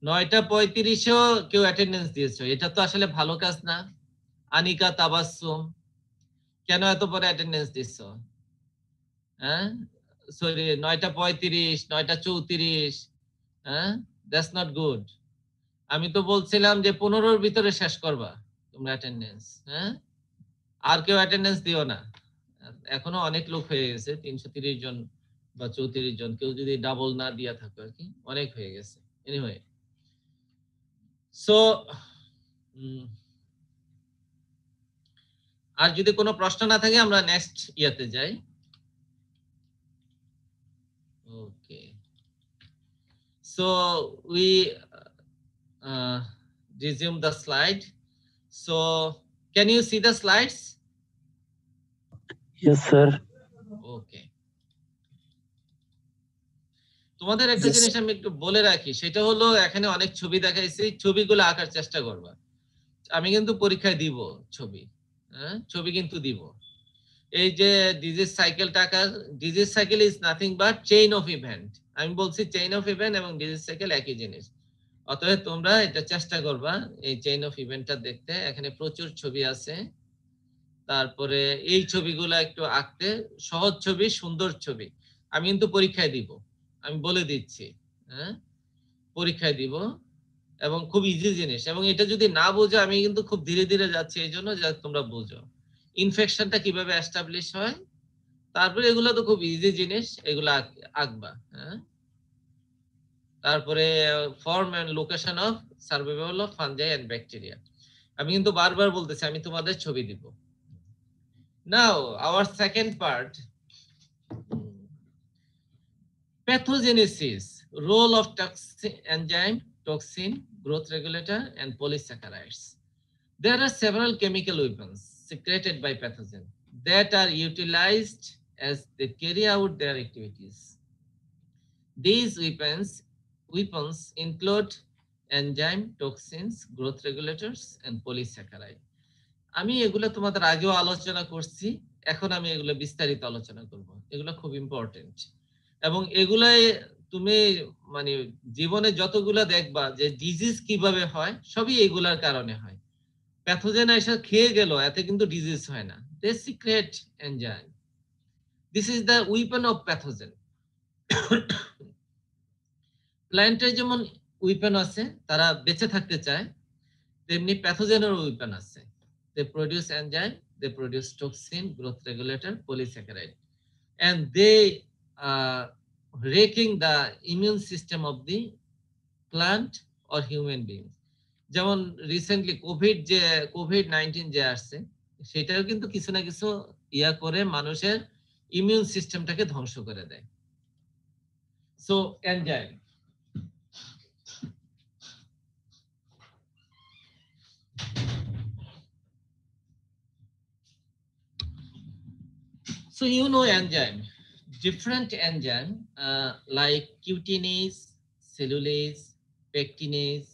9:35-এও কেউ অ্যাটেন্ডেন্স দিয়েছো, এটা তো আসলে ভালো কাজ না। আনিকা, তাবাসসুম, কেন এত পরে অ্যাটেন্ডেন্স দিচ্ছ? হ্যাঁ, সরি, 9:35, 9:34, হ্যাঁ, দ্যাটস নট গুড। আমি তো বলছিলাম যে 15-র ভিতরে শেষ করবা তোমরা অ্যাটেন্ডেন্স। হ্যাঁ, আর কেউ অ্যাটেন্ডেন্স দিও না, এখনো অনেক লোক হয়ে গেছে, 330 জন বা 34 জন, কেউ যদি ডাবল না দিয়া থাকো আর কি, অনেক হয়ে গেছে। এনিওয়ে, সো আর যদি কোনো প্রশ্ন না থাকে আমরা নেক্সট ইয়াতে যাই। ওকে, so we resume the slide. So can you see the slides? Yes, sir. Okay. তোমাদের একটা জিনিস আমি একটু বলে রাখি, সেটা হলো এখানে অনেক ছবি দেখাইছি, ছবিগুলো আঁকার চেষ্টা করবা। আমি কিন্তু পরীক্ষায় দিব ছবি, হ্যাঁ, ছবি কিন্তু দিব। এই যে disease cycle is nothing but chain of event. আমি বলছি চেইন অফ ইভেন্ট এবং ডিজিজ সাইকেল একই জিনিস। অতএব তোমরা এটা চেষ্টা করবা এই চেইন অফ ইভেন্টটা দেখতে। এখানে প্রচুর ছবি আছে, তারপরে এই ছবিগুলো একটু আঁকতে, সহজ ছবি, সুন্দর ছবি। আমি কিন্তু পরীক্ষায় দিব, আমি বলে দিচ্ছি, হ্যাঁ পরীক্ষায় দিব, এবং খুব ইজি জিনিস। এবং এটা যদি না বোঝো, আমি কিন্তু খুব ধীরে ধীরে যাচ্ছি এই জন্য যাতে তোমরা বোঝো ইনফেকশনটা কিভাবে এস্টাবলিশ হয়। তারপরে এগুলো তো খুব ইজি জিনিস, এগুলো আঁকবা, হ্যাঁ। তারপরে form and location of survival of fungi and bacteria. আমি কিন্তু বারবার বলতেছি, আমি তোমাদের ছবি দিব। Now our second part, pathogenesis, role of enzyme, toxin, growth regulator, and polysaccharides. There are several chemical weapons secreted by pathogen that are utilized as they carry out their activities. These weapons include enzyme, toxins, growth regulators, and polysaccharide. আমি এগুলো তোমাদের আগেও আলোচনা করছি, এখন আমি এগুলো বিস্তারিত আলোচনা করব। এগুলো খুব ইম্পর্টেন্ট, এবং এগুলাই তুমি মানে জীবনে যতগুলা দেখবা যে ডিজিজ কিভাবে হয়, সবই এগুলার কারণে হয়। প্যাথোজেন এসে খেয়ে গেল, এতে কিন্তু ডিজিজ হয় না। They secrete enzyme, this is the weapon of pathogen. প্ল্যান্টের যেমন উইপন আছে, তারা বেঁচে থাকতে চায়, তেমনি প্যাথোজেনের উইপন আছে। They produce enzyme, they produce toxin, growth regulator, polysaccharide, and they wrecking the immune system of the plant or human being. যেমন রিসেন্টলি কোভিড-19 যে আসছে, সেটাও কিন্তু কিছু না কিছু ইয়া করে মানুষের ইমিউন সিস্টেমটাকে ধ্বংস করে দেয়। So enzyme, so you know enzyme, different enzyme like cutinase, cellulase, pectinase,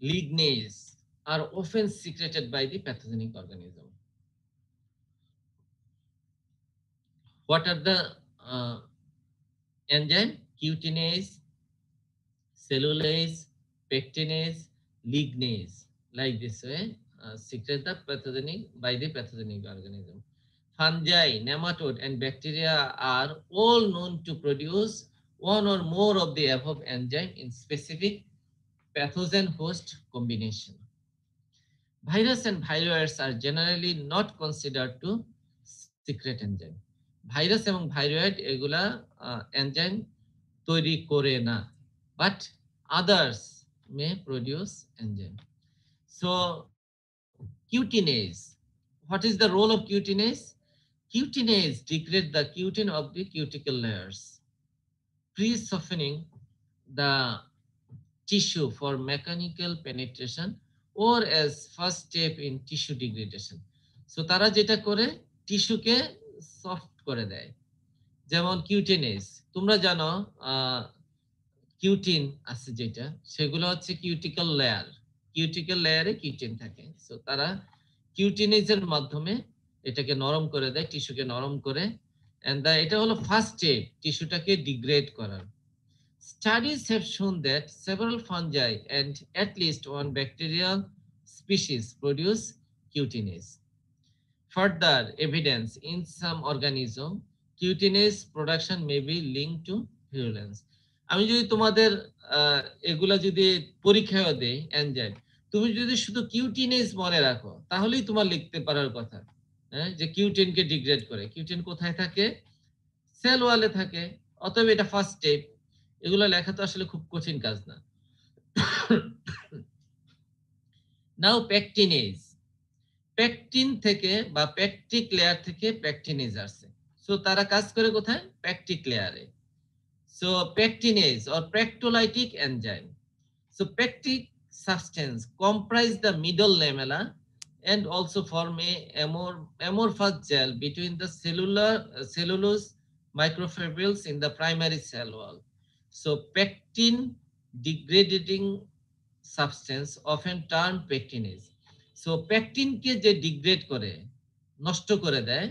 lignase are often secreted by the pathogenic organism. What are the enzyme? Cutinase, cellulase, pectinase, lignase. Like this way, secrete the pathogenic by the pathogenic organism. Fungi, nematode, and bacteria are all known to produce one or more of the above enzyme in specific pathogen-host combination. Virus and viroids are generally not considered to secret enzyme. Virus এবং viroid এগুলা enzyme তৈরি করে না, but others may produce enzyme. So cutinase, what is the role of cutinase? Cutinase degrades the cutin of the cuticle layers, pre-softening the tissue for mechanical penetration or as first step in tissue degradation. So তারা যেটা করে টিস্যুকে soft করে দেয়। যেমন কিউটিনেজ, তোমরা জানো cutin আছে যেটা, সেগুলো হচ্ছে কিউটিক্যাল লেয়ারে কিউটিন থাকে। সো তারা কিউটিনেজের মাধ্যমে এটাকে নরম করে দেয়, টিস্যুকে নরম করে, এন্ড এটা হলো ফার্স্ট স্টেপ টিস্যুটাকে ডিগ্রেড করার। Studies have shown that several fungi and at least one bacterial species produce cutinase. Further evidence in some organism, cutinase production may be linked to virulence. আমি যদি তোমাদের এগুলা যদি পরীক্ষায় দেই এনজাইম, তুমি যদি শুধু কিউটিনেজ মনে রাখো, তাহলেই তোমার লিখতে পারার কথা, হ্যাঁ, যে কিউটিনকে ডিগ্রেড করে। কিউটিন কোথায় থাকে? সেল ওয়ালে থাকে। অতএব এটা ফার্স্ট স্টেপ। এগুলো লেখা তো আসলে খুব কঠিন কাজ না। নাও পেকটিনেজ, পেকটিন থেকে বা পেকটিক লেয়ার থেকে পেকটিনেজ আসছে। সো তারা কাজ করে কোথায়? পেকটিক লেয়ারে। So pectinase or pectolytic enzyme. So pectic substance comprise the middle lamella and also form a amorphous gel between the cellulose microfibrils in the primary cell wall. So pectin degrading substance often termed pectinase. So pectin কে যে degrade করে, নষ্ট করে দেয়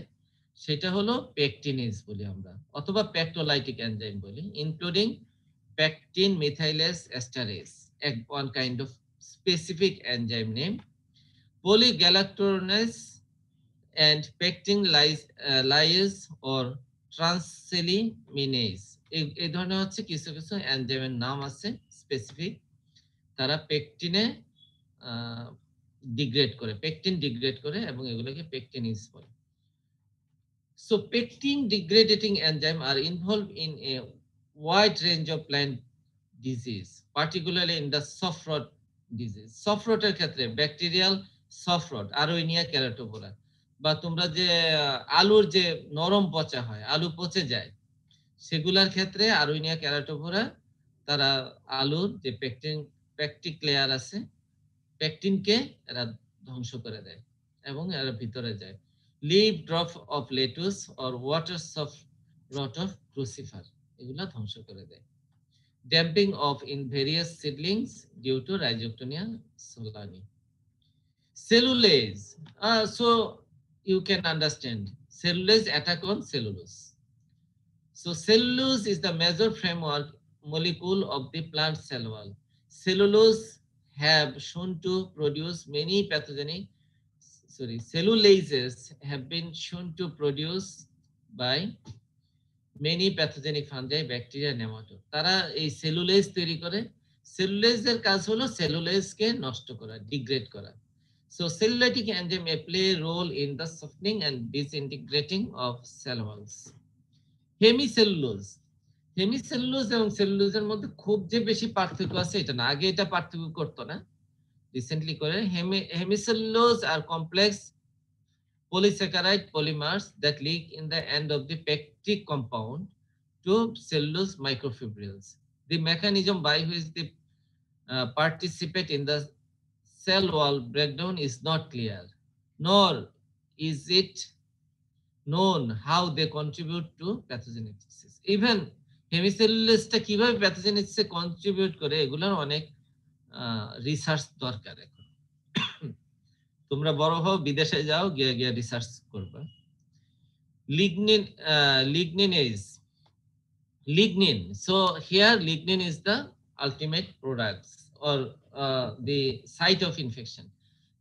সেটা হলো পেকটিনেজ বলি আমরা, অথবা পেকটোলাইটিক এনজাইম বলি, including pectin methylase esterase, one kind of specific enzyme name, polygalactoronase and pectin lyase or transaminases. এই ধরনের হচ্ছে কিছু কিছু এনজাইমের নাম আছে স্পেসিফিক, তারা পেকটিনে ডিগ্রেড করে, পেকটিন ডিগ্রেড করে এবং এগুলোকে পেকটিনেজ বলে। So pectin degrading enzyme are involved in a wide range of plant disease, particularly in the soft rot disease. Soft rot এর ক্ষেত্রে ব্যাকটেরিয়াল সফট রট, আরোইনিয়া ক্যারাটোফোরা, বা তোমরা যে আলুর যে নরম পচা হয়, আলু পচে যায়, সেগুলার ক্ষেত্রে আরোইনিয়া ক্যারাটোফোরা তারা আলুর যে পেকটিক লেয়ার আছে, পেকটিনকে এরা ধ্বংস করে দেয় এবং এরা ভিতরে যায়। Leaf drop of lettuce or water soft rot of crucifer, এগুলা ধ্বংস করে দেয়। Damping of in various seedlings due to Rhizoctonia solani. Cellulase. So you can understand cellulase attack on cellulose. So cellulose is the major framework molecule of the plant cell wall. Cellulose have shown to produce many pathogenic, cellulases have been shown to produce by many pathogenic fungi, bacteria, nematode. তারা এই cellulase তৈরি করে। সেলুলেজের কাজ হলো সেলুলেজকে নষ্ট করা, degrade করা। So cellulosic enzyme may play a role in the softening and disintegrating of cell walls. Hemicellulose. Hemicellulose এবং সেলুলোজের মধ্যে খুব যে বেশি পার্থক্য আছে এটা না, আগে এটা পার্থক্য করতো না, রিসেন্টলি করে। হেমিসেলুলোজ আর complex polysaccharide polymers that leak in the end of the pectic compound to cellulose microfibrils. The mechanism by which they participate in the cell wall breakdown is not clear, nor is it known how they contribute to pathogenesis. Even হেমিসেলুলোজটা কিভাবে প্যাথোজেনেসিসে contribute করে, এগুলোর অনেক research দরকার। তোমরা বড় হও, বিদেশে যাও, গিয়ে গিয়ে রিসার্চ করবা। Lignin. So here lignin is the ultimate product or the site of infection.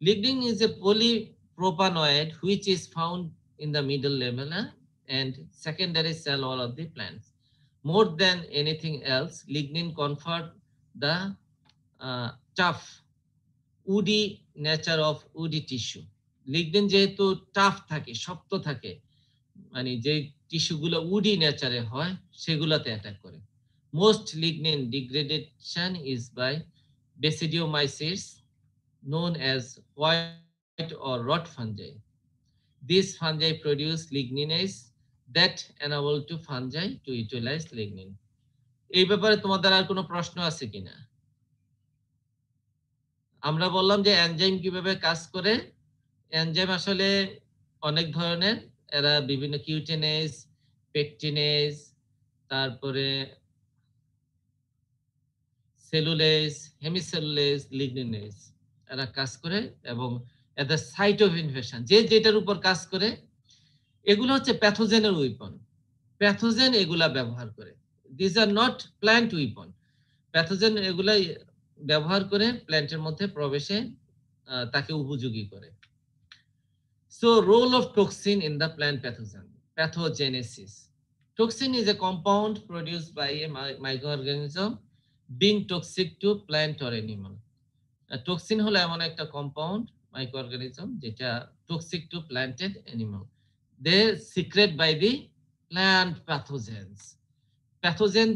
Lignin is a polypropanoid which is found in the middle lamella and secondary cell wall of the plants. More than anything else, lignin conferred the tough woody nature of woody tissue. Lignin যেহেতু tough থাকে, শক্ত থাকে, মানে যে টিস্যুগুলো woody নেচারে হয় সেগুলোতে attack করে। Most lignin degradation is by basidiomycetes known as white or rot fungi. These fungi produce ligninase that enable to fungi to utilize lignin. এই ব্যাপারে তোমাদের আর কোনো প্রশ্ন আছে কিনা? আমরা বললাম যে এনজাইম কিভাবে কাজ করে। এনজাইম আসলে অনেক ধরনের, এরা বিভিন্ন কিউটেনেজ, পেকটিনেজ, তারপরে সেলুলেজ, হেমিসেলুলেজ, লিগনিনেজ, এরা কাজ করে এবং এদের সাইট অফ ইনফেকশন যে যেটার উপর কাজ করে, এগুলো হচ্ছে প্যাথোজেনের উইপন। প্যাথোজেন এগুলা ব্যবহার করে। This are not plant weapon. Pathogen এগুলা ব্যবহার করে প্ল্যান্টের মধ্যে প্রবেশে তাকে উপযোগী করে। So role of toxin in the plant pathogenesis. Toxin is a compound produced by a microorganism being toxic to plant or animal. Toxin হলো এমন একটা কম্পাউন্ড মাইক্রোঅর্গানিজম যেটা toxic to plant and animal. They secrete by the plant pathogens. Pathogen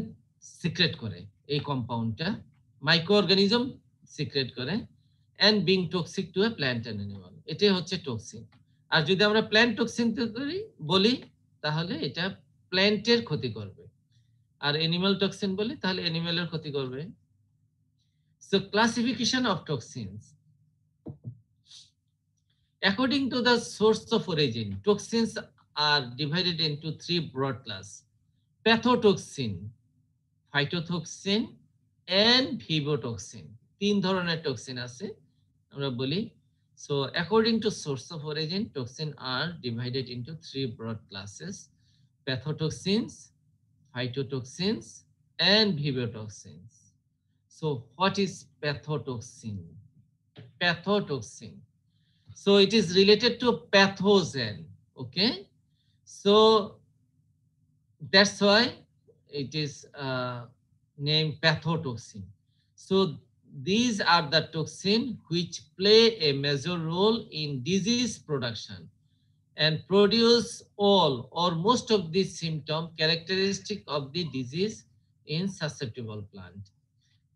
secrete করে এই কম্পাউন্ডটা, microorganism secrete করে, and being toxic to a plant and animal. এটাই হচ্ছে টক্সিন। আর যদি আমরা প্ল্যান্ট টক্সিন বলি তাহলে এটা প্ল্যান্টের ক্ষতি করবে, আর অ্যানিমাল টক্সিন বলি তাহলে অ্যানিমালের ক্ষতি করবে। So classification of toxins. According to the source of origin, toxins are divided into three broad classes: pathotoxin, phytotoxin, and phlebotoxin. তিন ধরনের টক্সিন আছে, আমরা বলি So according to source of origin, toxins are divided into 3 broad classes: pathotoxins, phytotoxins, and vivotoxins. So what is pathotoxin? Pathotoxin. So it is related to pathogen. Okay. So that's why it is named pathotoxin. So these are the toxins which play a major role in disease production and produce all or most of the symptom characteristic of the disease in susceptible plant.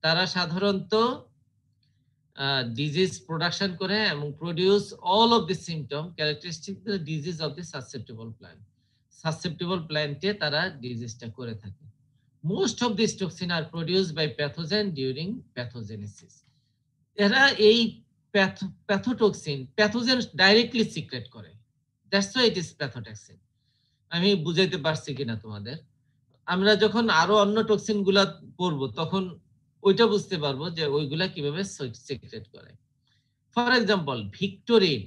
তারা সাধারণত disease production করে এবং produce all of the symptom characteristic the disease of the susceptible plant. Susceptible plant-এ তারা disease-টা করে থাকে. Most of these toxins are produced by pathogen during pathogenesis. এরা এই pathotoxin pathogen directly secrete করে. That's why it is pathotoxin. আমি বুঝাইতে পারছি কিনা তোমাদের? আমরা যখন আরো অন্য টক্সিন গুলা পড়বো তখন ওইটা বুঝতে পারবো যে ওইগুলা কিভাবে সিক্রেট করে। ফর এক্সাম্পল, ভিক্টোরিন,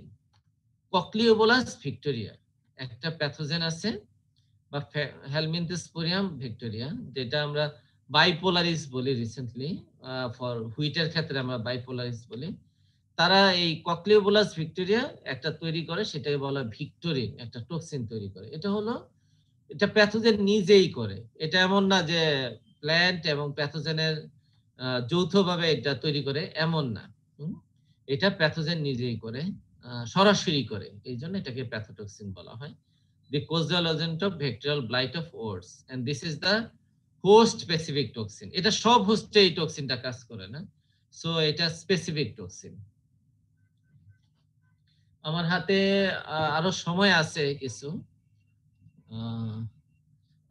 ককলিওবোলাস ভিক্টোরিয়া একটা প্যাথোজেন আছে, বা হেলমিনথোস্পোরিয়াম ভিক্টোরিয়া, যেটা আমরা বাইপোলারিস বলি রিসেন্টলি, ফর হুইটের ক্ষেত্রে আমরা বাইপোলারিস বলি। তারা এই ককলিওবোলাস ভিক্টোরিয়া একটা তৈরি করে, সেটাকে বলা ভিক্টোরিন, একটা টক্সিন তৈরি করে। এটা প্যাথোজেন নিজেই করে, এটা এমন না যে প্ল্যান্ট এবং প্যাথোজেনের যৌথভাবে এটা তৈরি করে, এমন না। এটা প্যাথোজেন নিজেই করে, সরাসরি করে, এই জন্য এটাকে প্যাথোটক্সিন বলা হয়। The causal agent of bacterial blight of oats, and this is the host specific toxin. এটা সব হোস্টে এই টক্সিনটা কাজ করে না, সো এটা স্পেসিফিক টক্সিন। আমার হাতে আরো সময় আছে কিছু,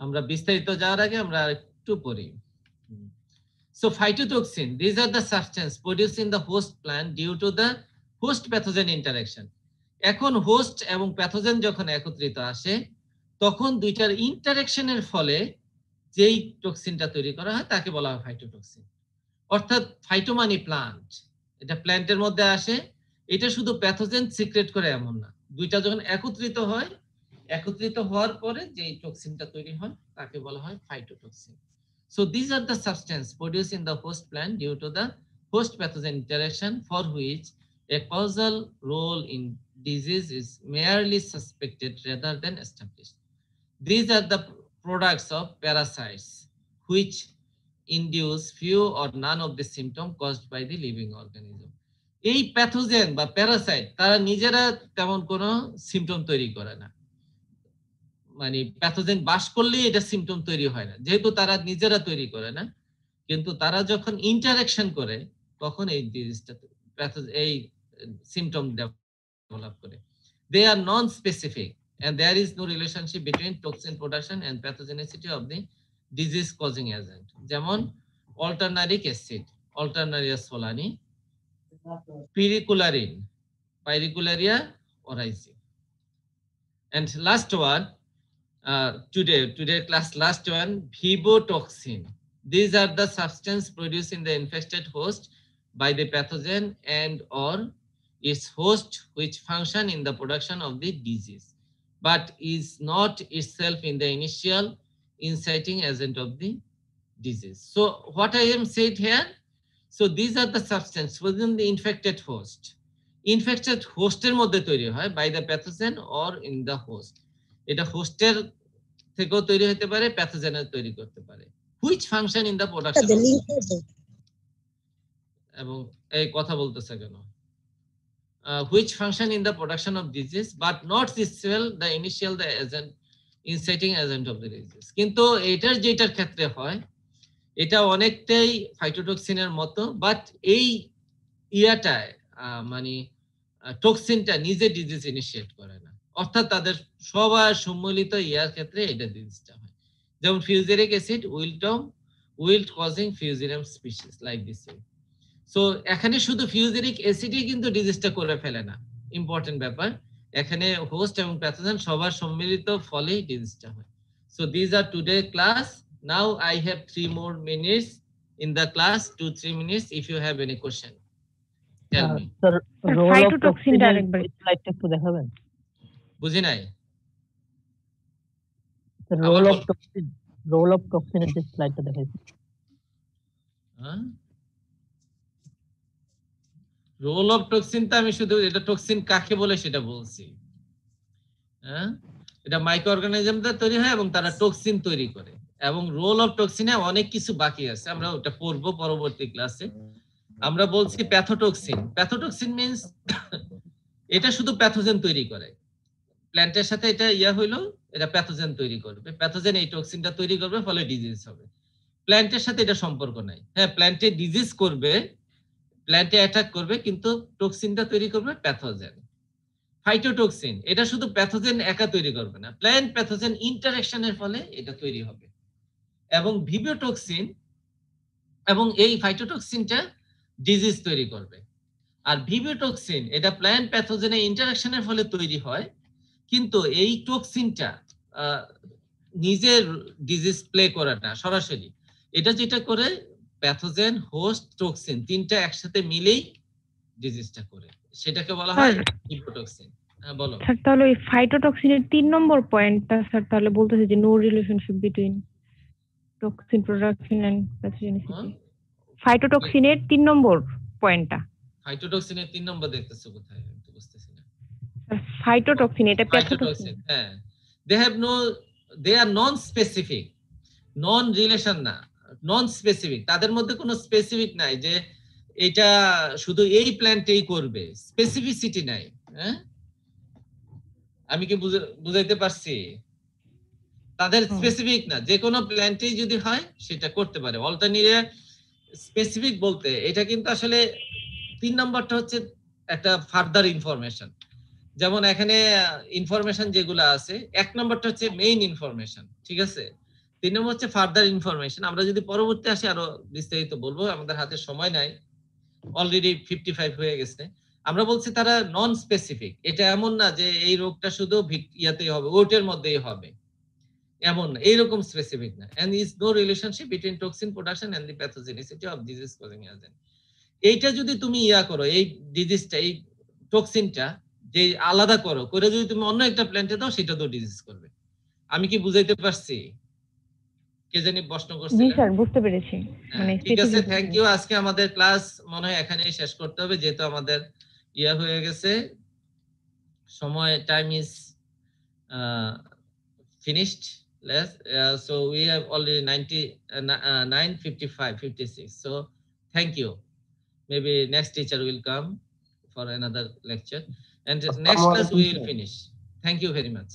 আমরা বিস্তারিত যাওয়ার আগে আমরা একটু পড়ি। So phytotoxin, these are the substance produced in the host plant due to the host pathogen interaction. এখন হোস্ট এবং প্যাথোজেন যখন একত্রিত আসে তখন দুইটার ইন্টারঅ্যাকশনের ফলে যেই টক্সিনটা তৈরি করা হয় তাকে বলা হয় ফাইটোটক্সিন। অর্থাৎ ফাইটো মানে প্লান্ট, এটা প্ল্যান্টের মধ্যে আসে, এটা শুধু প্যাথোজেন সিক্রেট করে এমন না, দুইটা যখন একত্রিত হয়, একত্রিত হওয়ার পরে যে টক্সিনটা তৈরি হয় তাকে বলা হয় ফাইটোটক্সিন। So these are the substance produced in the host plant due to the host pathogen interaction for which a causal role in disease is merely suspected rather than established. These are the products of parasites which induce few or none of the symptoms caused by the living organism. এই pathogen বা Parasite তারা নিজেরা তেমন কোনো symptom তৈরি করে না, মানে প্যাথোজেন বাস করলেই এটা সিম্পটম তৈরি হয় না, যেহেতু তারা নিজেরা তৈরি করে না, কিন্তু তারা যখন ইন্টারঅ্যাকশন করে তখন এই ডিজিজটা এই সিম্পটম ডেভেলপ করে। They are non-specific and there is no relationship between toxin production and pathogenicity of the disease causing agent. যেমন alternaric acid, Alternaria solani, pyrrhicularin, Pyrrhicularia oryzae. And last one, today class last one, vivotoxin. These are the substance produced in the infected host by the pathogen and or its host which function in the production of the disease but is not itself in the initial inciting agent of the disease. So what I am said here, so these are the substance within the infected host. Infected host এর মধ্যে তৈরি হয় by the pathogen or in the host. এটা হোস্টের থেকেও তৈরি হতে পারে, প্যাথোজেনের তৈরি করতে পারে, which function in the production এবং এই কথা বলতেছে কেন, which function in the production of disease but not itself the initial the agent inciting agent of the disease. কিন্তু এটার যেটার ক্ষেত্রে হয় এটা অনেকটাই ফাইটোটক্সিনের মতো, বাট এই ইয়াটায় মানে টক্সিনটা নিজে ডিজিজ ইনিশিয়েট করে না, অর্থাৎ তাদের সবার সম্মিলিত ইয়ার ক্ষেত্রে এটা ডিজিজটা হয়। যেমন fusaric acid wilt causing fusarium species like this. So এখানে শুধু ফিউজেরিক অ্যাসিডই কিন্তু ডিজিজটা করে ফেলে না, ইম্পর্টেন্ট ব্যাপার, এখানে হোস্ট এবং প্যাথোজেন সবার সম্মিলিত ফলেই ডিজিজটা হয়। So this are today class. Now I have 3 more minutes in the class, 2-3 minutes if you have any question. Tell me. Sir Sir, role of phytotoxin টা টক্সিন আরেকবার স্লাইডটা একটু দেখাবেন বুঝি নাই। স্যার আবার বল। রোল অফ টক্সিনের যে স্লাইডটা দেখাইছি রোল অফ টক্সিন তো আমি শুধু এটা টক্সিন কাকে বলে সেটা বলছি। হ্যাঁ, এটা মাইক্রো অর্গানিজমটা তৈরি হয় এবং তারা টক্সিন তৈরি করে, এবং রোল অফ টক্সিনে অনেক কিছু বাকি আছে, আমরা ওটা পড়বো পরবর্তী ক্লাসে। আমরা বলছি প্যাথোটক্সিন। প্যাথোটক্সিন মিন্স এটা শুধু প্যাথোজেন তৈরি করে। প্ল্যান্টের সাথে এটা হইলো, এটা প্যাথোজেন তৈরি করবে, প্যাথোজেন এই টক্সিনটা তৈরি করবে, ফলে ডিজিজ হবে। প্ল্যান্টের সাথে এটা সম্পর্ক নাই। হ্যাঁ, প্ল্যান্টে ডিজিজ করবে, প্ল্যান্টে অ্যাটাক করবে, কিন্তু টক্সিনটা তৈরি করবে প্যাথোজেন। ফাইটোটক্সিন এটা শুধু প্যাথোজেন একা তৈরি করবে না, প্ল্যান্ট প্যাথোজেন ইন্টারঅ্যাকশনের ফলে এটা তৈরি হবে। এবং ভিভিওটক্সিন এবং এই ফাইটোটক্সিনটা ডিজিজ তৈরি করবে। আর ভিভিওটক্সিন এটা প্ল্যান্ট প্যাথোজেনের ইন্টারঅ্যাকশনের ফলে তৈরি হয়, কিন্তু এই টক্সিনটা নিজের ডিজিজ প্লে করে না সরাসরি। এটা যেটা করে প্যাথোজেন, হোস্ট, টক্সিন তিনটা একসাথে মিলেই ডিজিজটা করে, সেটাকে বলা হয় ভিভিওটক্সিন। হ্যাঁ বলো। স্যার তাহলে ওই ফাইটোটক্সিনের 3 নম্বর পয়েন্টটা স্যার তাহলে বলতেছে যে no relationship between toxin production and pathogenicity. ফাইটোটক্সিনের 3 নম্বর পয়েন্টটা। ফাইটোটক্সিনের 3 নম্বর দেখতেছো কোথায়? আমি তো বুঝতেছি না। ফাইটোটক্সিন এটা প্যাথোটক্সিন। হ্যাঁ, দে আর নন স্পেসিফিক, নন রিলেশন না, নন স্পেসিফিক। তাদের মধ্যে কোনো স্পেসিফিক নাই যে এটা শুধু এই প্ল্যান্টেই করবে, স্পেসিফিসিটি নাই। হ্যাঁ, আমি কি বুঝাইতে পারছি? তাদের স্পেসিফিক না, যে কোনো প্ল্যান্টেই যদি হয় সেটা করতে পারে। অল্টারনেটিভ স্পেসিফিক বলতে এটা কিন্তু আসলে 3 নম্বরটা হচ্ছে একটা ফার্দার ইনফরমেশন। যেমন এখানে ইনফরমেশন যেগুলো আছে, 1 নম্বরটা হচ্ছে মেইন ইনফরমেশন, ঠিক আছে? 3 নম্বর হচ্ছে ফার্দার ইনফরমেশন। আমরা যদি পরবর্তী আসে আরো বিস্তারিত বলবো, আমাদের হাতে সময় নাই, অলরেডি 55 হয়ে গেছে। আমরা বলছি তারা নন স্পেসিফিক। এটা এমন না যে এই রোগটা শুধু ইয়াতেই হবে, ওটের মধ্যেই হবে, এমন না, এইরকম স্পেসিফিক না। and is no relationship between toxin production and the pathogenicity of disease causing agent. এইটা যদি তুমি করো, এই ডিজিজটা, এই টক্সিনটা যে আলাদা করো, করে যদি তুমি অন্য একটা প্ল্যান্টে দাও, সেটা তো ডিজিজ করবে। আমি কি বুঝাইতে পারছি? কে জানি প্রশ্ন করছিল? জি স্যার, বুঝতে পেরেছি। মানে ঠিক আছে, থ্যাংক ইউ। আজকে আমাদের ক্লাস মনে হয় এখানেই শেষ করতে হবে, যেহেতু আমাদের হয়ে গেছে সময়, time is finished. So we have already 9:55, 56. So thank you. Maybe next teacher will come for another lecture, and next class we will finish. Thank you very much.